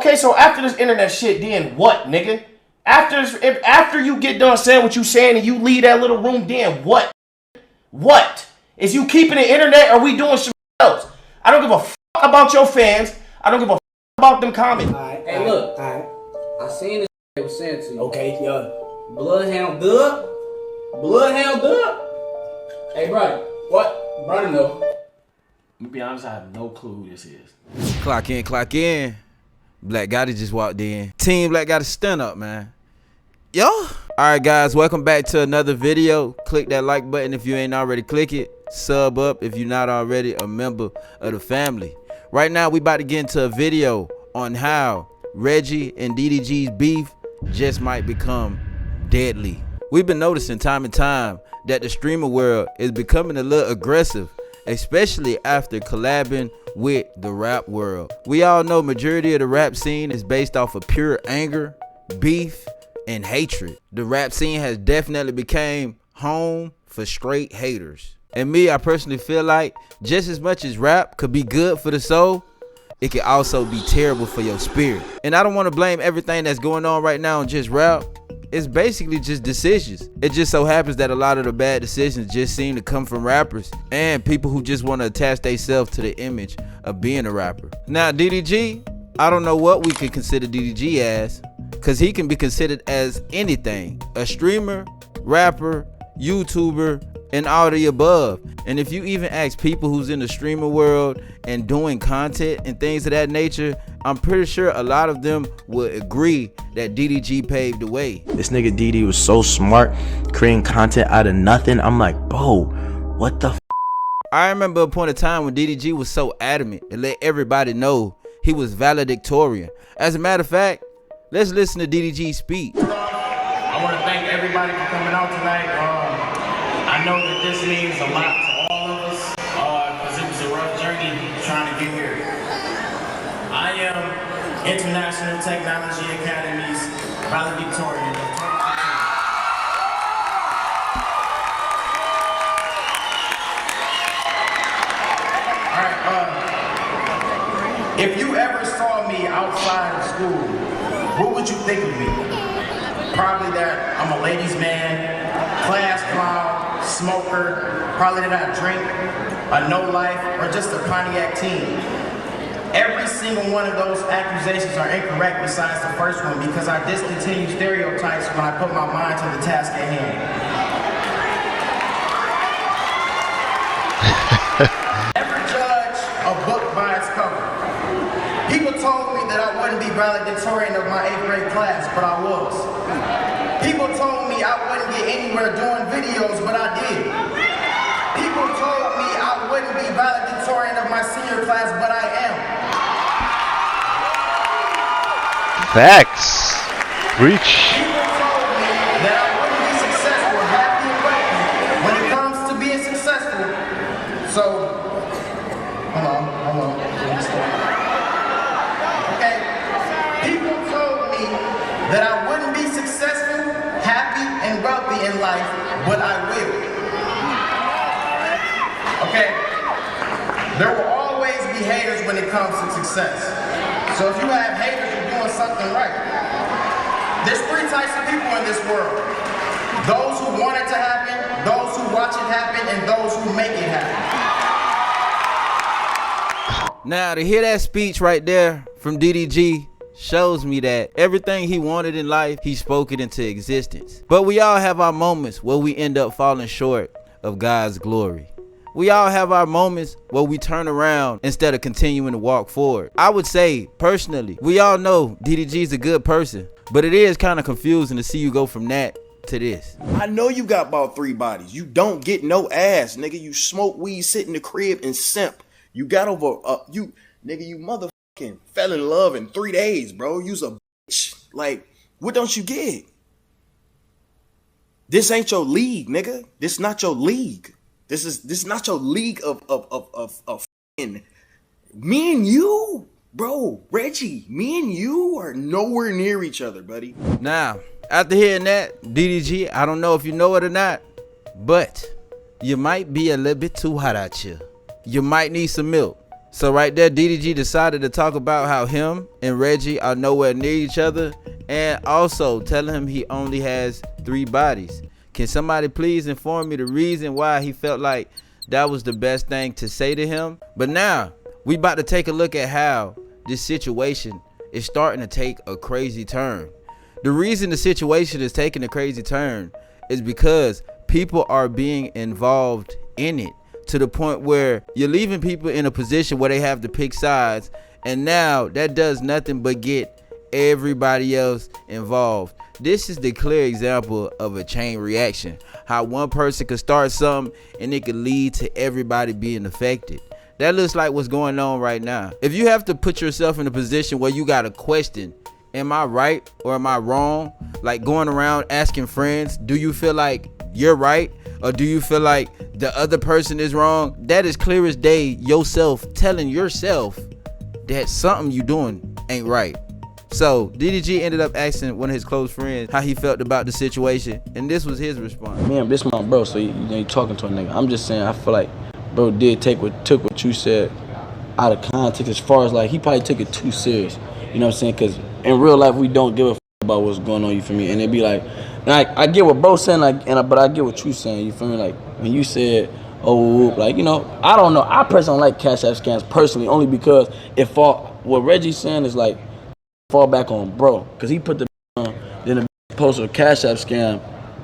Okay, so after this internet shit, then what, nigga? After you get done saying what you saying and you leave that little room, then what? What? Is you keeping the internet or we doing some else? I don't give a fuck about your fans. I don't give a fuck about them comments. Hey, look. I seen this they was saying to you. Okay, yeah. Bloodhound Dub. Bloodhound Dub. Hey, brother. What? Brother, no. Let me be honest, I have no clue who this is. Clock in, clock in. Black Gotti just walked in. Team Black Gotti, stand up, man. Yo. Alright, guys, welcome back to another video. Click that like button if you ain't already click it. Sub up if you're not already a member of the family. Right now, we about to get into a video on how Reggie and DDG's beef just might become deadly. We've been noticing time and time that the streamer world is becoming a little aggressive, especially after collabing with the rap world. We all know majority of the rap scene is based off of pure anger, beef, and hatred. The rap scene has definitely become home for straight haters. And me, I personally feel like just as much as rap could be good for the soul, it can also be terrible for your spirit. And I don't want to blame everything that's going on right now on just rap. It's basically just decisions. It just so happens that a lot of the bad decisions just seem to come from rappers and people who just want to attach themselves to the image of being a rapper. Now DDG, I don't know what we could consider DDG as, because he can be considered as anything. A streamer, rapper, YouTuber, and all the above. And if you even ask people who's in the streamer world and doing content and things of that nature, I'm pretty sure a lot of them would agree that DDG paved the way. This nigga DD was so smart, creating content out of nothing. I'm like, bro, what the f? I remember a point of time when DDG was so adamant and let everybody know he was valedictorian. As a matter of fact, let's listen to DDG speak. I want to thank everybody for coming out tonight. I know that this means a lot to all of us because it was a rough journey trying to get here. I am International Technology Academy's valedictorian of 2022. All right, if you ever saw me outside of school, what would you think of me? Probably that I'm a ladies' man, class clown, smoker, probably that I drink, a no-life, or just a Pontiac teen. Every single one of those accusations are incorrect besides the first one because I discontinue stereotypes when I put my mind to the task at hand. Never judge a book by its cover. People told me that I wouldn't be valedictorian of my 8th grade class, but I was. People told me I wouldn't get anywhere doing videos, but I did. People told me I wouldn't be valedictorian of my senior class, but I am. Facts. Preach. People told me that I wouldn't be successful, happy and wealthy when it comes to being successful. So, hold on. Okay. People told me that I wouldn't be successful, happy, and wealthy in life, but I will. Okay? There will always be haters when it comes to success. So if you have haters, you're doing something right. There's 3 types of people in this world. Those who want it to happen, those who watch it happen, and those who make it happen. Now to hear that speech right there from DDG shows me that everything he wanted in life, he spoke it into existence. But we all have our moments where we end up falling short of God's glory. We all have our moments where we turn around instead of continuing to walk forward. I would say, personally, we all know DDG's a good person, but it is kind of confusing to see you go from that to this. I know you got about 3 bodies. You don't get no ass, nigga. You smoke weed, sit in the crib, and simp. You got over, you motherfucking fell in love in 3 days, bro. You's a bitch. Like, what don't you get? This ain't your league, nigga. This not your league. This is not your league of fucking me and you, bro. Reggie, me and you are nowhere near each other, buddy. Now, after hearing that, DDG, I don't know if you know it or not, but you might be a little bit too hot out here. You might need some milk. So right there, DDG decided to talk about how him and Reggie are nowhere near each other, and also telling him he only has 3 bodies. Can somebody please inform me the reason why he felt like that was the best thing to say to him? But now, we about to take a look at how this situation is starting to take a crazy turn. The reason the situation is taking a crazy turn is because people are being involved in it, to the point where you're leaving people in a position where they have to pick sides, and now that does nothing but get everybody else involved. This is the clear example of a chain reaction, how one person could start something and it could lead to everybody being affected. That looks like what's going on right now. If you have to put yourself in a position where you got to question, am I right or am I wrong? Like going around asking friends, do you feel like you're right or do you feel like the other person is wrong? That is clear as day yourself telling yourself that something you doing ain't right. So DDG ended up asking one of his close friends how he felt about the situation, and this was his response. Man, this my bro, so you talking to a nigga. I'm just saying, I feel like bro took what you said out of context, as far as like he probably took it too serious. You know what I'm saying? Because in real life we don't give a about what's going on. You feel me? And it'd be like, I get what bro saying, like, but I get what you saying. You feel me? Like when you said, oh, like, you know, I don't know. I personally don't like Cash App scams personally, only because what Reggie's saying is like fall back on bro, because he put the on, then the post a Cash App scam,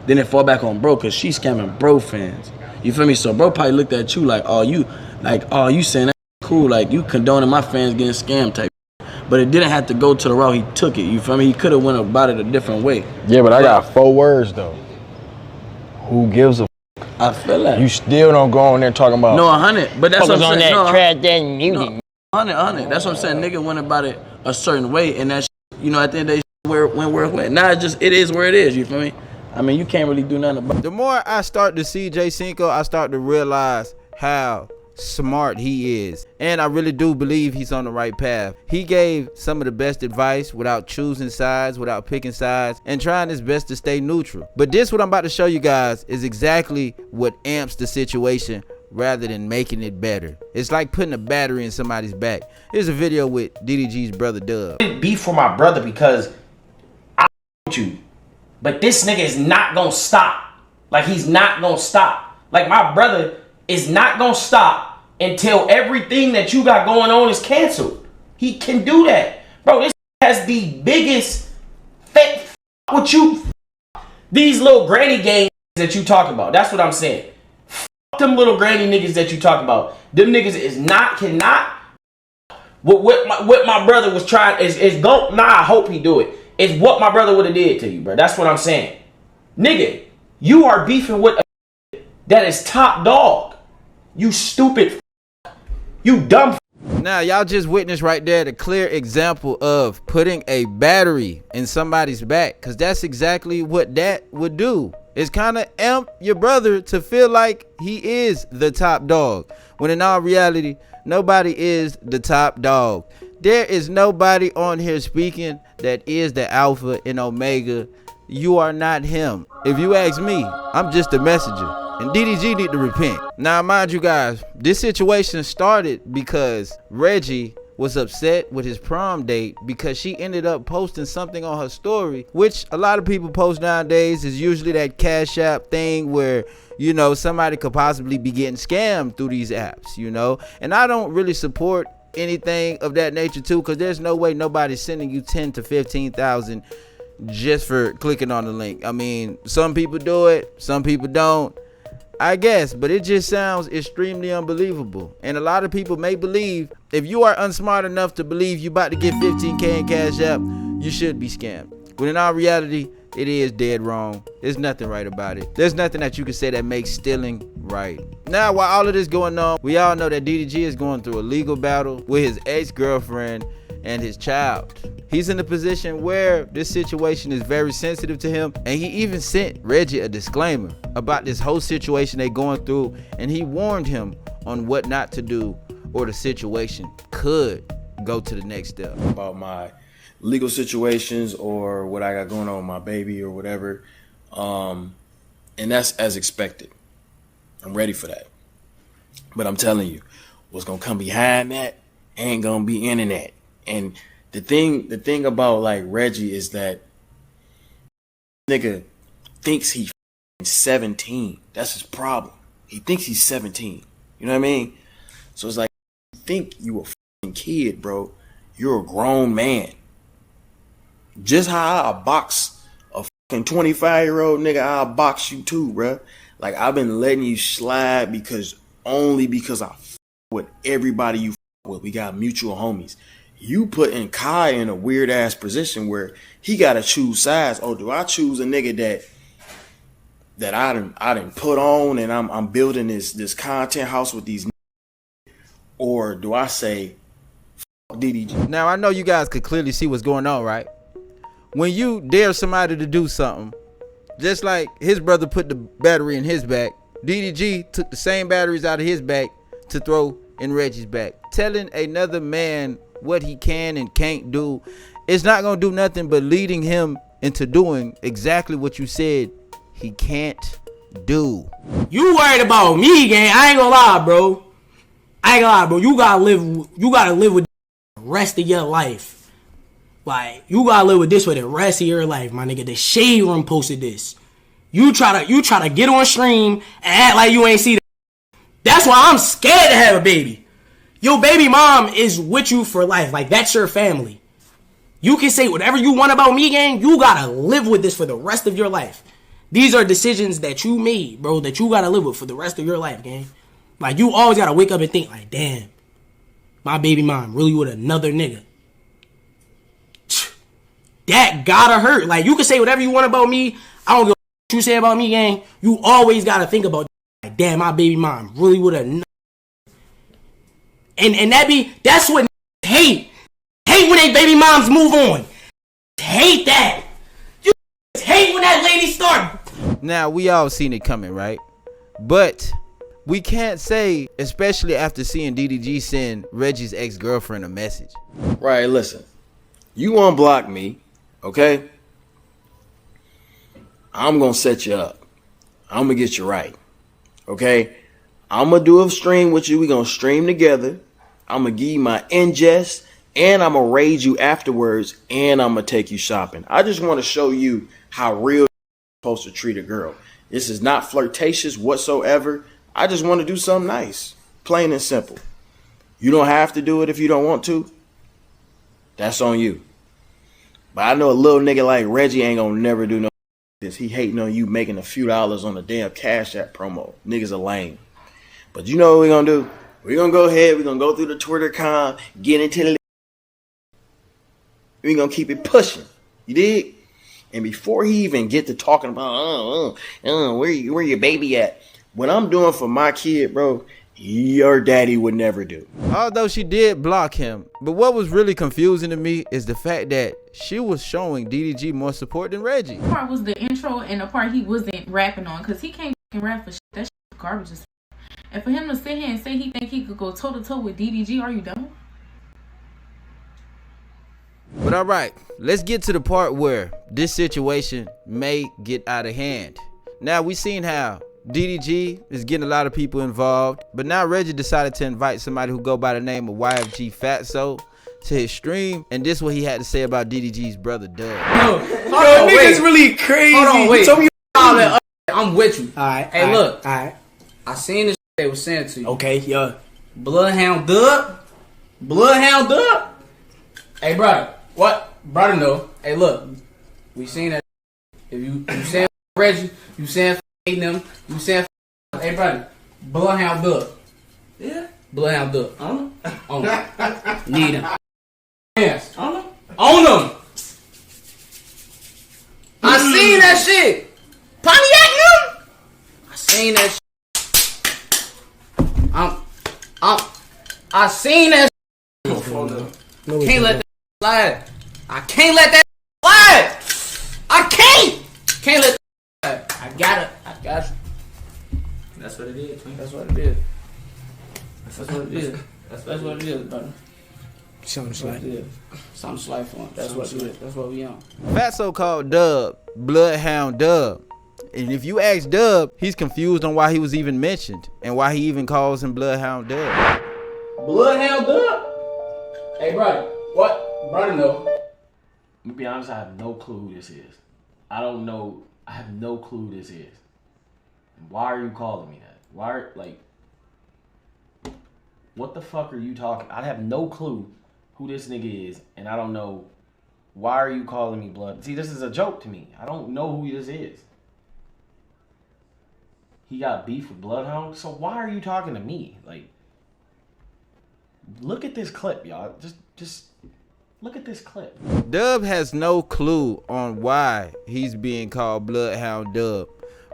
then it fall back on bro because she's scamming bro fans. You feel me? So bro probably looked at you like, oh, you saying that cool, like you condoning my fans getting scammed type. But it didn't have to go to the route he took it. You feel me? He could have went about it a different way. Yeah, but I got 4 words though. Who gives a I feel like you still don't go on there talking about 100, but that's what I'm saying. on that trash that music. 100. That's what I'm saying. Nigga went about it a certain way, and that's, you know, at the end of the day, where it went. Now it is where it is. You feel me? I mean, you can't really do nothing about it. The more I start to see J Cinco, I start to realize how smart he is, and I really do believe he's on the right path. He gave some of the best advice without choosing sides, without picking sides, and trying his best to stay neutral. But this, what I'm about to show you guys, is exactly what amps the situation rather than making it better. It's like putting a battery in somebody's back. Here's a video with DDG's brother Dub. Beef for my brother because I with you, but this nigga is not gonna stop. Like, he's not gonna stop. Like, my brother is not gonna stop until everything that you got going on is canceled. He can do that. Bro, this has the biggest fake with you. These little granny games that you talk about. That's what I'm saying. Them little granny niggas that you talk about. Them niggas cannot. What my brother was trying is go. Nah, I hope he do it. It's what my brother would have did to you, bro. That's what I'm saying. Nigga, you are beefing with a that is top dog. You stupid. You dumb. Now, y'all just witnessed right there the clear example of putting a battery in somebody's back, because that's exactly what that would do. It's kind of amp your brother to feel like he is the top dog, when in all reality, nobody is the top dog. There is nobody on here speaking that is the alpha and omega. You are not him. If you ask me, I'm just a messenger. And DDG need to repent. Now, mind you guys, this situation started because Reggie was upset with his prom date because she ended up posting something on her story, which a lot of people post nowadays is usually that Cash App thing where, you know, somebody could possibly be getting scammed through these apps, you know. And I don't really support anything of that nature too, because there's no way nobody's sending you 10 to 15,000 just for clicking on the link. I mean, some people do it, some people don't, I guess, but it just sounds extremely unbelievable. And a lot of people may believe, if you are unsmart enough to believe you about to get 15K in Cash App, you should be scammed. When in all reality, it is dead wrong. There's nothing right about it. There's nothing that you can say that makes stealing right. Now, while all of this going on, we all know that DDG is going through a legal battle with his ex-girlfriend and his child. He's in a position where this situation is very sensitive to him, and he even sent Reggie a disclaimer about this whole situation they going through, and he warned him on what not to do, or the situation could go to the next step. About my legal situations or what I got going on with my baby or whatever, and that's as expected. I'm ready for that. But I'm telling you, what's gonna come behind that ain't gonna be internet. And the thing about like Reggie is that nigga thinks he's 17. That's his problem. He thinks he's 17. You know what I mean? So it's like, you think you a fucking kid, bro. You're a grown man. Just how I box a fucking 25-year-old nigga, I'll box you too, bro. Like, I've been letting you slide because I f with everybody you f with. We got mutual homies. You putting Kai in a weird ass position where he gotta choose sides. Oh, do I choose a nigga that I done put on and I'm building this content house with these, or do I say f DDG? Now I know you guys could clearly see what's going on, right? When you dare somebody to do something, just like his brother put the battery in his back, DDG took the same batteries out of his back to throw in Reggie's back. Telling another man what he can and can't do, it's not gonna do nothing but leading him into doing exactly what you said he can't do. You worried about me, gang? I ain't gonna lie, bro. You gotta live with the rest of your life. Like, you gotta live with this for the rest of your life, my nigga. The Shade Room posted this. You try to get on stream and act like you ain't see that. That's why I'm scared to have a baby. Your baby mom is with you for life. Like, that's your family. You can say whatever you want about me, gang. You gotta live with this for the rest of your life. These are decisions that you made, bro, that you gotta live with for the rest of your life, gang. Like, you always gotta wake up and think, like, damn, my baby mom really with another nigga. That gotta hurt. Like, you can say whatever you want about me. I don't give a what you say about me, gang. You always gotta think about, like, damn, my baby mom really with another. And that's what hate. Hate when they baby moms move on. Hate that. You hate when that lady started. Now, we all seen it coming, right? But we can't say, especially after seeing DDG send Reggie's ex-girlfriend a message. Right, listen. You unblock me, okay? I'm gonna set you up. I'm gonna get you right, okay? I'm gonna do a stream with you. We gonna stream together. I'm gonna give you my ingest, and I'm gonna raid you afterwards, and I'm gonna take you shopping. I just want to show you how real you're supposed to treat a girl. This is not flirtatious whatsoever. I just want to do something nice, plain and simple. You don't have to do it if you don't want to. That's on you. But I know a little nigga like Reggie ain't gonna never do no this. He hating on you making a few dollars on a damn Cash App promo. Niggas are lame. But you know what we're gonna do? We're gonna go ahead, we're gonna go through the Twitter com, get into the, we're gonna keep it pushing. You dig? And before he even get to talking about where your baby at, what I'm doing for my kid, bro, your daddy would never do. Although she did block him, but what was really confusing to me is the fact that she was showing DDG more support than Reggie. The part was the intro and the part he wasn't rapping on, because he can't fucking rap for shit. That shit garbage as fuck. And for him to sit here and say he think he could go toe to toe with DDG, are you dumb? But all right, let's get to the part where this situation may get out of hand. Now, we seen how DDG is getting a lot of people involved, but now Reggie decided to invite somebody who go by the name of YFG Fatso to his stream, and this is what he had to say about DDG's brother Doug. Niggas really crazy. Hold on, wait. Told me I'm with you. Alright. Hey, look. Alright. I seen this they was saying to you. Okay, yeah. Bloodhound Doug. Bloodhound Doug. Hey, brother. What? Brother, no. Hey, look. We seen that. If you saying Reggie, you saying hating them, you saying hey, brother. Bloodhound Doug. Yeah. Bloodhound Doug. On him. On him. Need him. Yes. On him. On him. I seen that shit. Pontiac him. I seen that shit. I seen that shit. Can't let that slide. I can't let that slide. I can't let that slide. I got it. That's what it is. That's what it is. That's what it is. That's what it is, brother. Something slight. Something slight for him. That's what it is. That's what we on. Fatso called Dub Bloodhound Dub. And if you ask Dub, he's confused on why he was even mentioned and why he even calls him Bloodhound Dub. Bloodhound Dub? Hey, brother. What? Brother, no. Let me be honest, I have no clue who this is. I don't know. I have no clue who this is. Why are you calling me that? What the fuck are you talking? I have no clue who this nigga is, and I don't know. Why are you calling me blood? See, this is a joke to me. I don't know who this is. He got beef with Bloodhound, so why are you talking to me? Like, look at this clip, y'all. Just look at this clip. Dub has no clue on why he's being called Bloodhound Dub,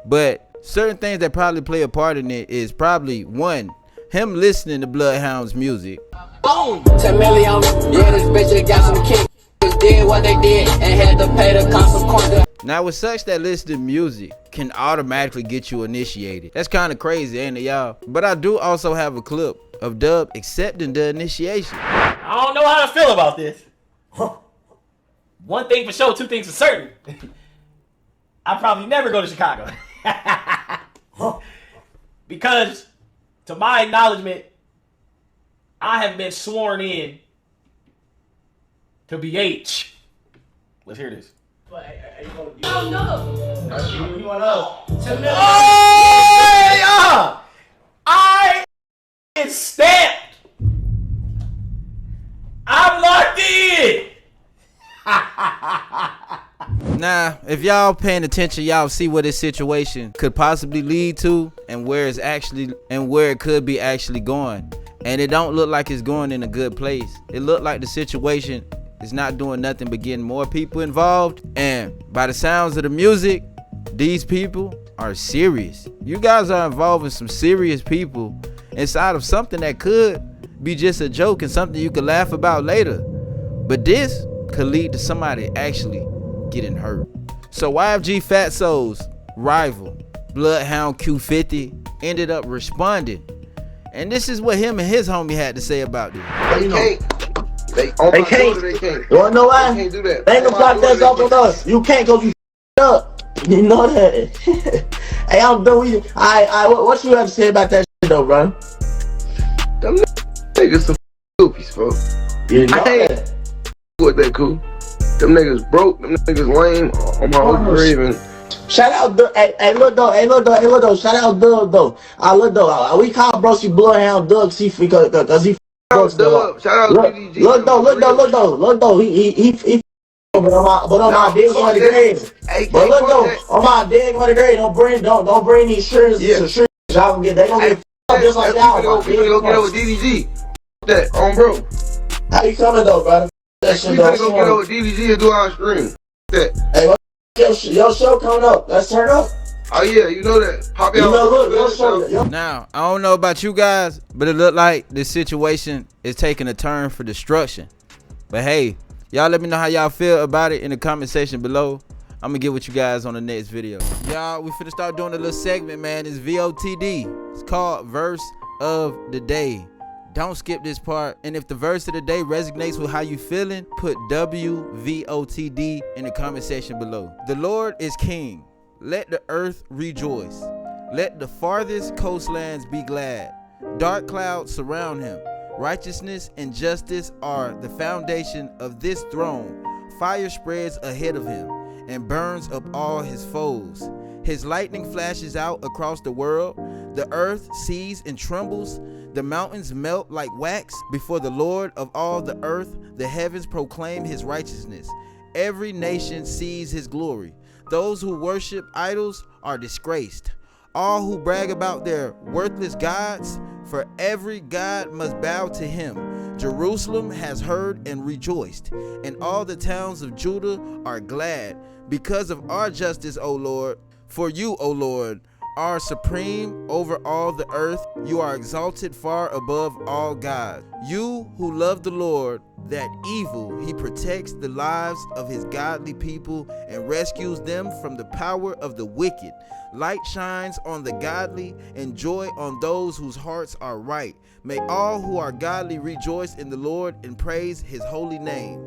but certain things that probably play a part in it is probably one, him listening to Bloodhound's music. Boom! 10 million, yeah, this bitch got some kick. Did what they did and had to pay the consequences. Now, with such that listening to music can automatically get you initiated. That's kind of crazy, ain't it, y'all? But I do also have a clip of Dub accepting the initiation. I don't know how to feel about this. One thing for sure, two things for certain. I probably never go to Chicago. Because, to my acknowledgement, I have been sworn in to BH. Let's hear this. Oh no! You want us? Oh yeah! I is stamped. I'm locked in. Now, if y'all paying attention, y'all see what this situation could possibly lead to and where it could be actually going. And it don't look like it's going in a good place. It look like the situation is not doing nothing but getting more people involved. And by the sounds of the music, these people are serious. You guys are involving some serious people inside of something that could be just a joke and something you could laugh about later. But this could lead to somebody actually getting hurt. So YFG Fatso's rival, Bloodhound Q50, ended up responding. And this is what him and his homie had to say about this. They can't. They can't. You wanna know why? They can't do that. They ain't gonna block that off with us. You can't cause you up. You know that. Hey, I'm done with you. What you have to say about that shit though, bro? Them niggas some goofies, bro. You know I ain't that. with that cool. Them niggas broke. Them niggas lame on my whole grave. And shout out, hey, look though. Shout out, Doug though. Look though. We call Broski Bloodhound Doug, because he. Shout out, DDG. Look though. He. But on my dig on the grave. But look though, on my dig on the grave. Don't bring these shirts to shirts. Y'all gonna get. They gonna get just like y'all. People go get over DDG. That on bro. How you coming though, brother? That shit We don't go get over DDG and do our stream. That. Hey, your show coming up. Let's turn up. Oh yeah, you know that. Pop out. Look. Now, I don't know about you guys, but it looked like this situation is taking a turn for destruction. But hey, y'all let me know how y'all feel about it in the comment section below. I'm gonna get with you guys on the next video. Y'all, we finna start doing a little segment, man. It's VOTD. It's called Verse of the Day. Don't skip this part. And if the verse of the day resonates with how you feeling, put WVOTD in the comment section below. The Lord is King. Let the earth rejoice. Let the farthest coastlands be glad. Dark clouds surround him. Righteousness and justice are the foundation of this throne. Fire spreads ahead of him and burns up all his foes. His lightning flashes out across the world. The earth sees and trembles. The mountains melt like wax before the Lord of all the earth. The heavens proclaim his righteousness. Every nation sees his glory. Those who worship idols are disgraced. All who brag about their worthless gods, for every god must bow to him. Jerusalem has heard and rejoiced, and all the towns of Judah are glad because of our justice, O Lord. For you, O Lord, are supreme over all the earth. You are exalted far above all gods. You who love the Lord, that evil, he protects the lives of his godly people and rescues them from the power of the wicked. Light shines on the godly and joy on those whose hearts are right. May all who are godly rejoice in the Lord and praise his holy name.